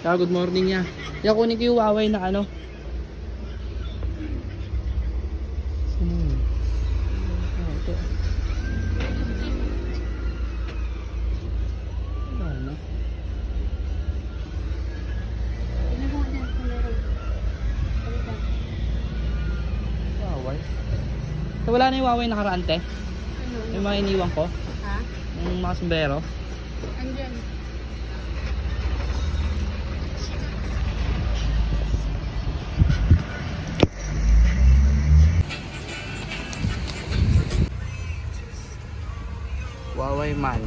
Saka good morning niya. Kaya kunin ko yung Huawei na ano. Sino yun? Ito. Ano? Huawei? So, wala na yung Huawei nakaraan, te? Yung mga iniwan ko? Ha? Yung mga sombrero? Andyan. Huawei man.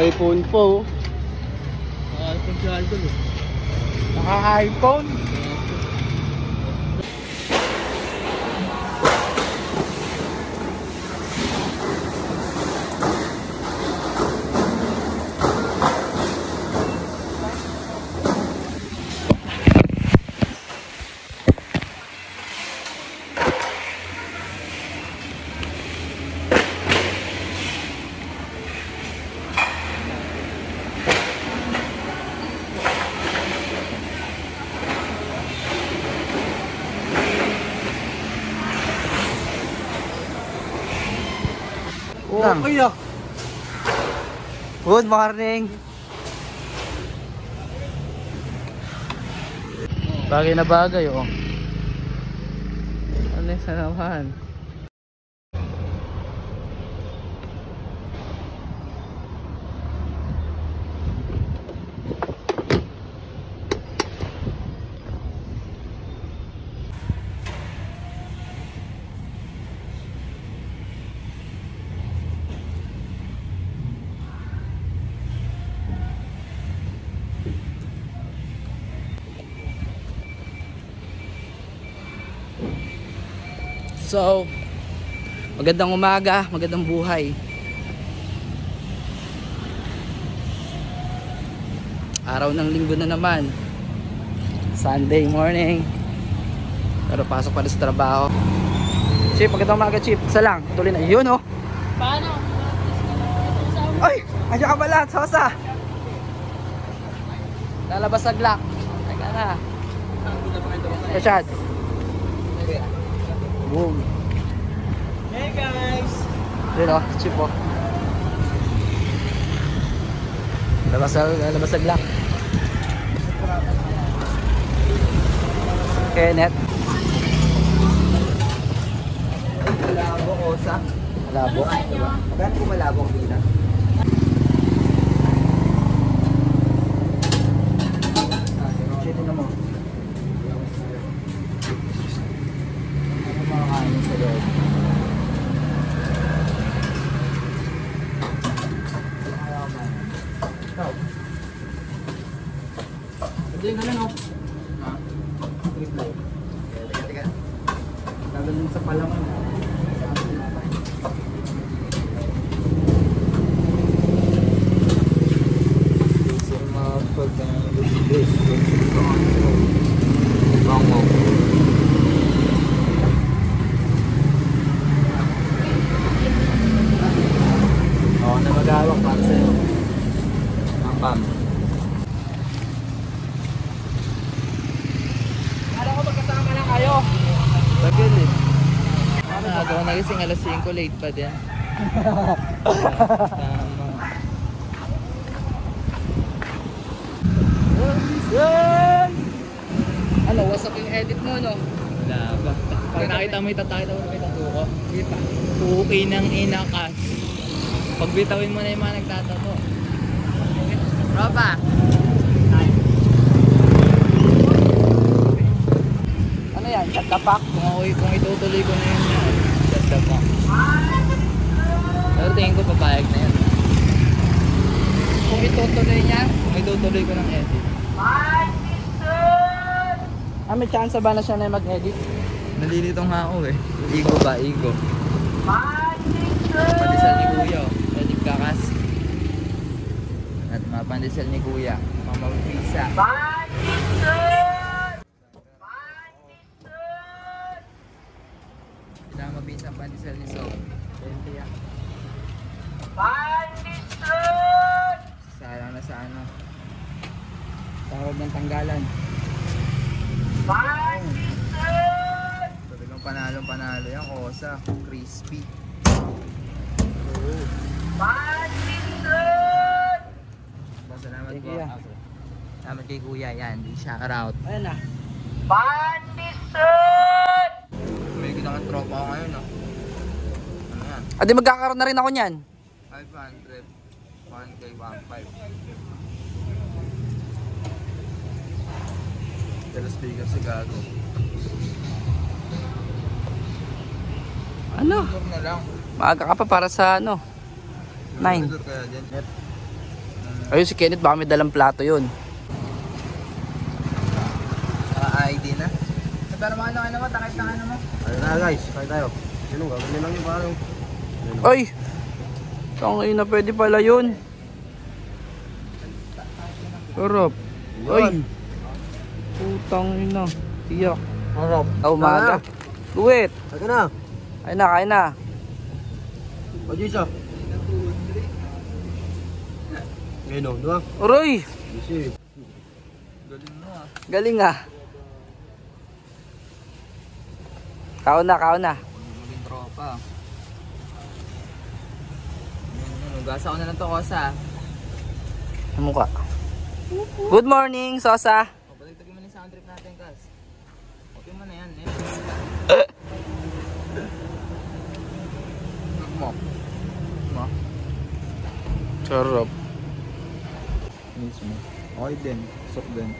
iPhone po. iPhone si Idol eh. Naka-iPhone. Okay ah. Good morning. Bagay na bagay oh. Ano yung sanawan? So, magandang umaga, magandang buhay. Araw ng linggo na naman. Sunday morning. Pero pasok pa rin sa trabaho. Chip, magandang umaga, Chip. Isa lang, tuloy na. Yun oh. Paano? Ay! Andiyan ka pala, Sosa. Lalabas sa Glock. Teka na. Rashad. Boom. Hey guys! Yun o, chip o. Labas sa Glock. Kenneth. Malabo, Osa. Malabo. Magkano po malabo ang bila? Chito na mo. Ano mga kanin sa loob? Ito yung ganun o. Ha? Teka. Tagal sa palaman. Oo na mag-awak para sa'yo. Ang pam. Kala ko magkasama na kayo. Bagal eh. Ano nagawa nagising alas 5, late pa din. Tama. Ano, wasak yung edit mo, no? Wala ba? Pag nakita mo itatay daw may tatuko. Kita. Tuki ng inakas. Pagbitawin mo na yung mga nagtatato. Ropa! Ano yan? Tatapak? Kung itutuloy ko na yun yan. Ganda pa. Pero tingin ko papayag na yan. Kung itutuloy niya? Kung itutuloy ko ng edit. May chance ba na siya na mag-edit? Nalilito nga ako eh. Ego ba? Ego. Pandesal ni Kuya. Pwede kakas. At mga pandesal ni Kuya. Mama Pisa. Kailangan mabisa ang pandesal ni So. 20 yan. Sayang na sa ano. Tawag ng tanggalan. Talagang panalo yan. Kosa. Crispy. Salamat Thank po. you. Salamat kay Kuya. Yan. Shout out. Ayan na. May ginawang tropa ko ngayon. No? Ano yan? Adi magkakaroon na rin ako niyan. 500. 1K 1.5. Pero speaker si Gago. Ano? Siguro na lang. Maaga ka pa para sa ano? 9. Kaya dyan. Ayun si Kenneth, baka may dalang plato yun. ID na. Pero mga ano mo, takit na ano mo. Ayun na guys, kaya tayo. Sino gagawin lang yung parang. Ay! Tangay na pwede pala yun. Sarap. Ay! Putang ina. Tiyak. Harap. Umaga. Luwit. Kaya na. Kain na, kain na. O Jisa. Ngayon o, diba? Uroy! Easy. Galing mo ah. Galing ah. Kaon na, kaon na. Maging tropa. Gasa ko na lang to, Kosa. Ang mukha. Good morning, Sosa. O, balik-tagin mo na yung sound trip natin, Kas. Okay mo na yan, eh. Mo. Sarap. Mismo. Okay din. Sok din.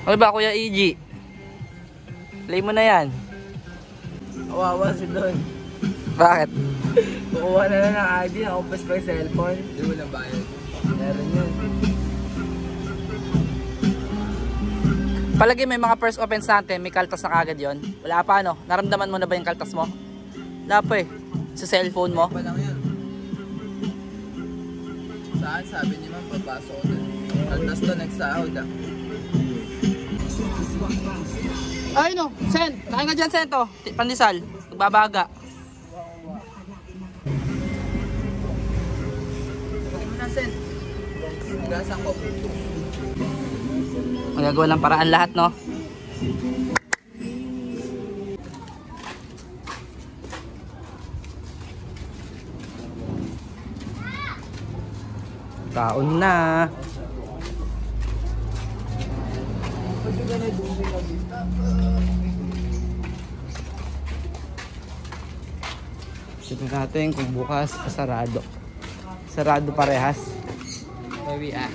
Okay ba, Kuya EG? Play mo na yan. Kawawa si Don. Bakit? Kukuha na lang ng ID. Nakupos ko yung cellphone. Hindi mo lang bayad. Meron yun. Palagi may mga first offense natin, may kaltas na kagad yon. Wala pa no? Naramdaman mo na ba yung kaltas mo? Wala pa eh. Sa cellphone mo. Pa lang yun. Saan sabi niyo man papasok ko dun. Kaltas to next sahod ah. Ay no, Sen. Kain ka dyan, Sen to. Pandesal. Nagbabaga. Pagin mo na, Sen. Gasan ko. Magagawa ng paraan lahat, no? Taon na. Tignan natin kung bukas sarado. Sarado parehas. Maybe ah.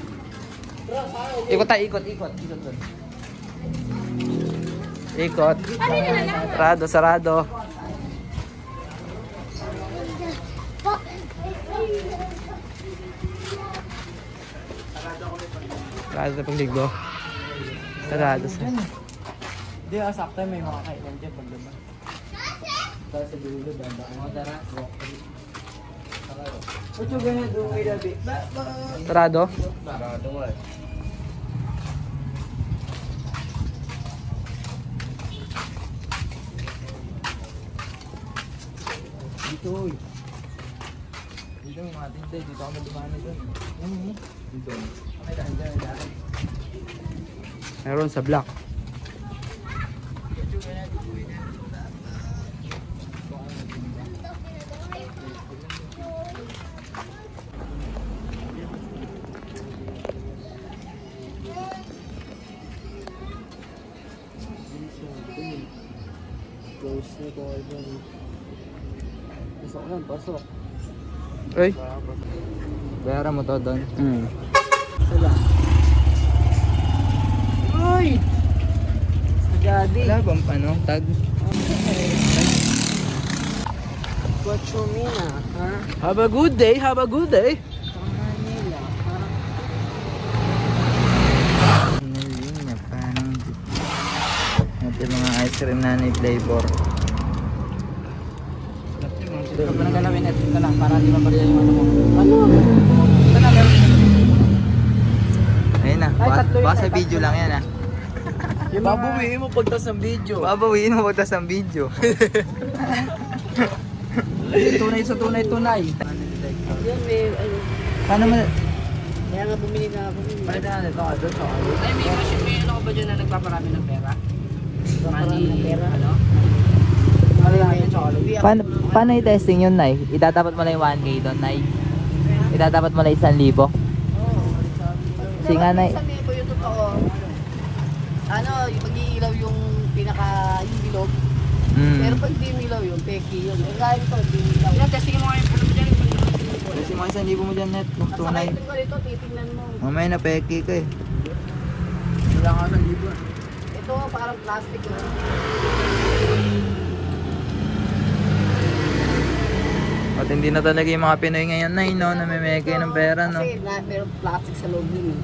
Ikot tayo, ikot. Ikot doon. Ikot. Sarado, sarado. Sarado sa pagligo. Sarado sa... Hindi, sakto may mga kailan dyan pag diba. Dahil sa dulo, dadaan. Mga dara. What you gonna do with a bit? Sarado? Sarado eh. Dito eh. Dito yung mga tintay. Dito ako madumani doon. Dito. Okay, daan dyan. Daan. Meron sa block. Close na ko ay doon. Pasok lang, pasok. Ay. Bayaran mo to doon. Sala. Uy! Sagadi. Wala bang ano, tag? What you mean ha? Have a good day, have a good day. Manila, parang Nalin na parang ito yung mga ice cream na ni flavor. Huwag mo nang galawin at ito na, para hindi mabarya yung ano mo. Ano? Ito na, meron. Ayun na, Ay, tatlo yun, baka sa ay, video tatlo. lang yan ah. Yung Babuwiin mo pagtas ng video. Babawiin mo pagtas ng video. tunay sa tunay. Yan, may ano. Paano mo? Kaya nga bumili na ako. Palitan natin ito, doon sa Ay, may ano ka ba dyan na nagpaparami ng pera? Parang ng pera. Ano? Paano i-testing yun, Nay? Itatapat mo lang yung 1K doon, Nay? Itatapat mo lang 1,000? Sige nga, Nay. Sabi ko yung totoo. Ano, yung pag-iilaw yung yung bilog. Pero pag di nilaw yun, peki yun. Eh, kahit ito, di nilaw. Yan, testing mo nga yung puno dyan. Kasi mga 1,000 mo dyan, Net. Kung tunay. Sa ko nito, titignan mo. Mamaya na peki ka eh. Wala nga ng libo. Ito, parang plastic yun. At hindi na talaga yung mga Pinoy ngayon, Nay, no? Namimeke ng pera, no? Kasi meron plastic sa loob yun eh.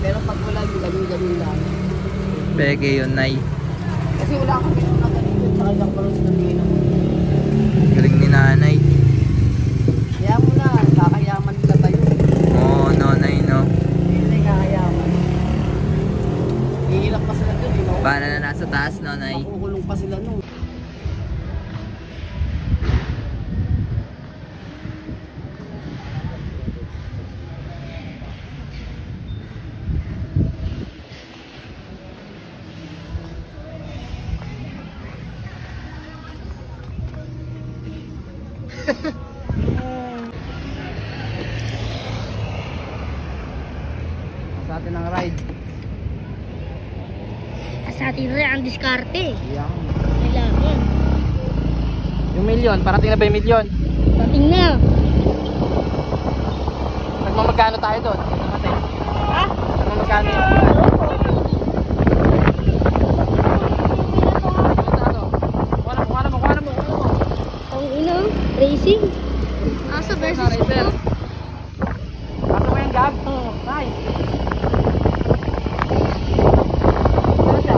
Pero pag wala yung ganun lang. Peke yun, Nay. Kasi wala kang ganun na ganito. Tsaka yung parang ganito. Galing ni Nanay. Kaya mo na, kakayaman nila tayo. Oo, no, Nay, no? Hindi na kakayaman. Ihilak pa sila dun eh. No? Paano na nasa taas, no, Nay? Makukulong pa sila nun. Sa atin ang ride. Sa atin na ang diskarte. Yan. Kailangan. Yung milyon, parating na ba yung milyon? Dating na. Nagmamagkano tayo doon? Namatay. Ha? Nagmamagkano yun? Kuha na mo. Ang ina, racing. Asa versus Racer. ko. Asa mo yung gab? Oo. Nice. Ano siya?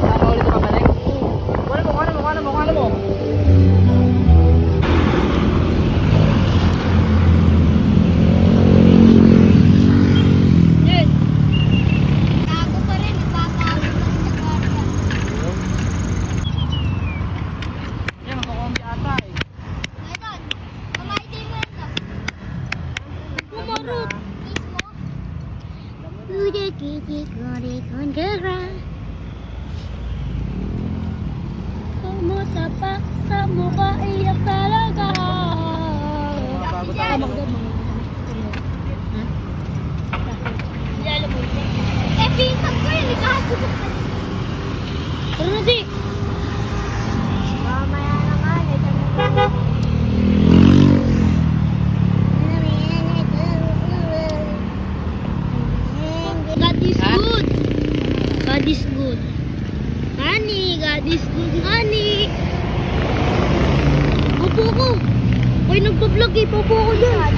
Sama ulit na pabalik? Kuha na mo. Yes. Tago pa rin. Papagod ang diskarte. Yan, makukumbi ata eh. Ngayon, kamay mo ito. Kumarot. Mismo. Udah titik ngori kondera. Kumutapak sa mukha, iyak talaga. Eh, pinsan ko yun, ikahagusap ka. Tara na, Dik. Mamaya naman, ito na. God is good. God is good. Honey, God is good, honey. Upo ko. Ay, nagpa-vlog eh. Paupo ko dyan.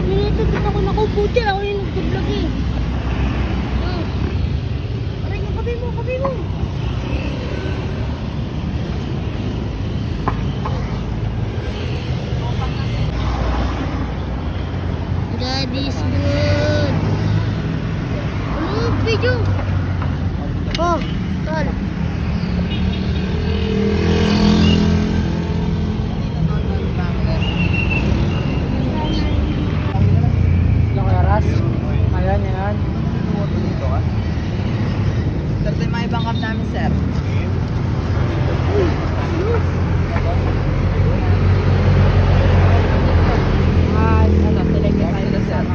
Nilitagit ako nakaupo dyan. Ako yung nagpa-vlog eh. Aray, yung kape mo. God is good. Ano video? Oh, tol. Sila Kuya Ras. Ayan. Sir, tayo mga ibang cup namin, sir. Select tayo na sir.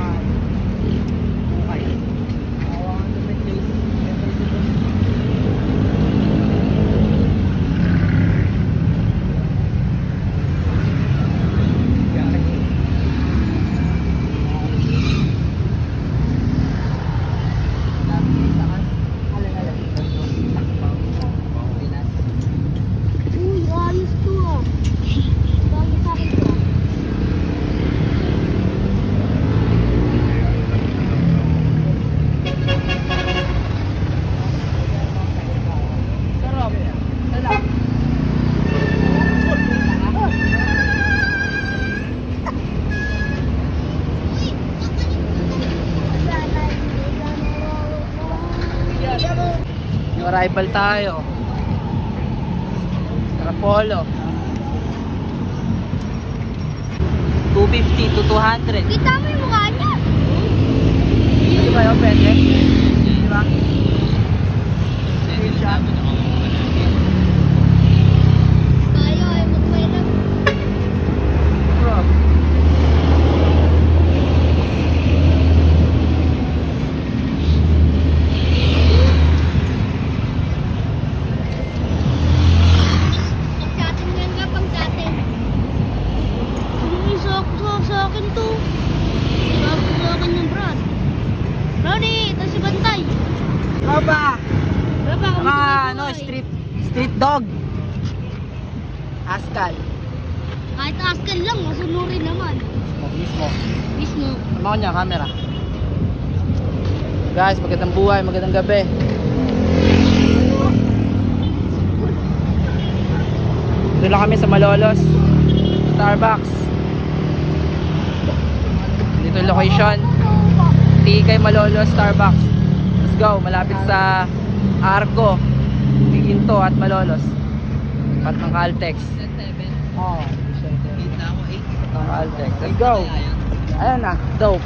Yung arrival tayo. Rapolo. 250 to 200. Kita mo yung mukha niya. Di ba yun, pwede? Di ba? Screenshot. Tayo ay magpailan. Bro. Pag-chatting yan ka, pag-chatting. Sa akin to. Sabi sa akin yung Brad. Brody, ito si Bantay. Opa! Brapa, Mga ano, street dog. Askal. Kahit askan lang, masunurin naman. Mismo. Mismo. Tama ko niya, camera. Guys, magandang buhay, magandang gabi. Dito lang kami sa Malolos Starbucks. Dito yung location. Tikay Malolos Starbucks. Let's go, malapit sa Arco, Giginto at Malolos. Pat ng Caltex. Oh, ng Caltex. Let's go. Ayan na, dope.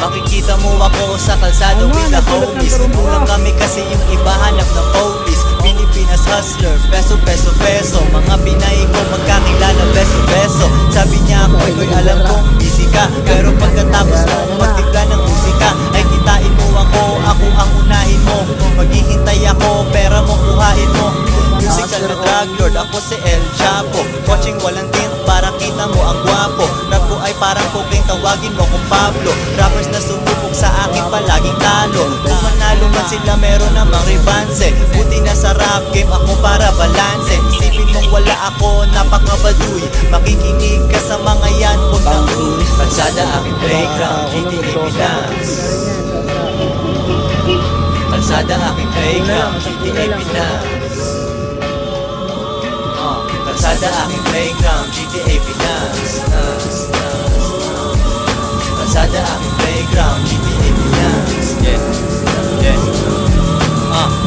Makikita mo ako sa kalsado with the homies. Kulang kami kasi yung iba hanap ng police. Pilipinas hustler, peso, peso, peso. Mga Pinay ko magkakilala, beso, beso. Sabi niya ako, iko'y alam kong busy ka. Pero pagkatapos mo magtigla ng musika, ay kitain mo ako ang unahin mo. Maghihintay ako, pera mo kuhain mo. Musical na drug lord, ako si El Chapo. Watching walang tint para kita mo ang gwapo. Rap ko ay parang cocaine, tawagin mo kong Pablo. Rappers na sumubok sa akin palaging talo. Kung manalo man sila meron namang rebanse. Buti na sa rap game ako para balanse. Isipin mong wala ako, napakabaduy. Makikinig ka sa mga yan, huwag na uy. Kalsada aking playground, GTA Pinas. Kalsada aking playground, GTA Pinas. Kalsada aking playground, GTA Pinas. Kalsada aking playground, GTA Pinas.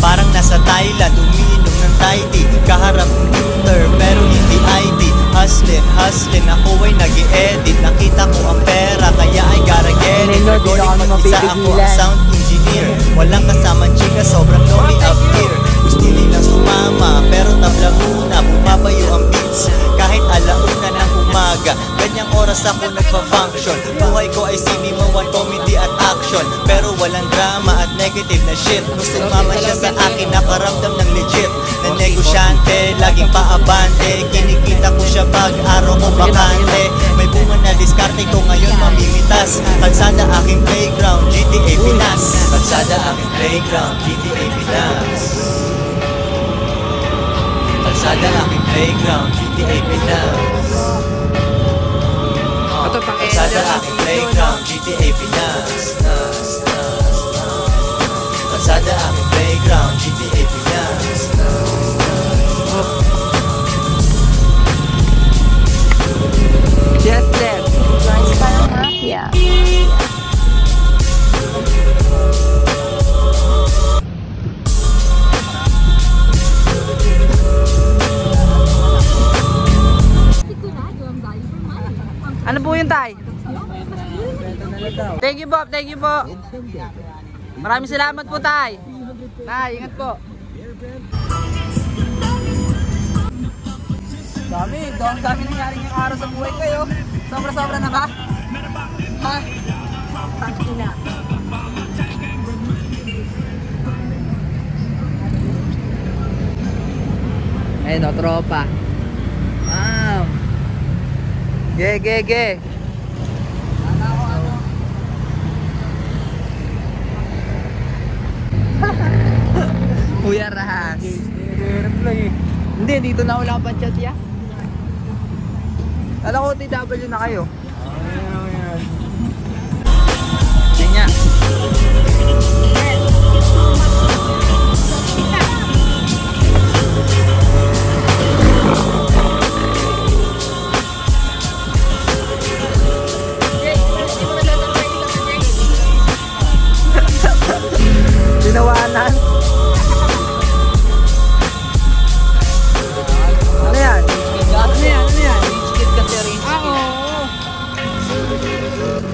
Parang nasa Thailand, umiinom ng Thai tea. Kaharap computer pero hindi ID. Hustlin, ako ay nag-i-edit. Nakita ko ang pera, kaya ay gotta get it. Recording mag-isa, ako ang sound engineer. Walang kasamang chika, sobrang lonely up here. Gusto nilang sumama, pero tabla muna. Bumabayo ang beats, kahit alauna ng umaga. Ganyang oras ako nagpa-function. Buhay ko ay sinimawan, comedy at action. Pero walang drama at negative na shit. Kung sumama siya sa akin, nakaramdam ng legit. Na negosyante, laging paabante. Kinikita ko siya pag araw ko bakante. May bunga na diskarte ko ngayon mamimitas. Kalsada aking playground, GTA Pinas. Kalsada aking playground, GTA Pinas. Kalsada aking playground, GTA Pinas. Kalsada aking playground, GTA Pinas. Kalsada aking playground, GTA Pinas. Just left. Yeah. Ano po yun, Tay? Thank you po, thank you po. Maraming salamat po, Tay. Tay, ingat po. Dami nangyari ngayong araw sa buhay kayo. Sobra-sobra na ba? Ha? Tangina. Ayun o, tropa. Wow. Ge. Kuya Rahas. Hindi, dito na wala pa chat ya. Alam ko TW na kayo. Hindi niya. daanan. Ano yan? Ano yan? Ano yan? Rich kid kasi, rich kid. Oo.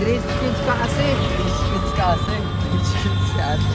Rich kids ka kasi. Rich kids kasi. Rich kids kasi.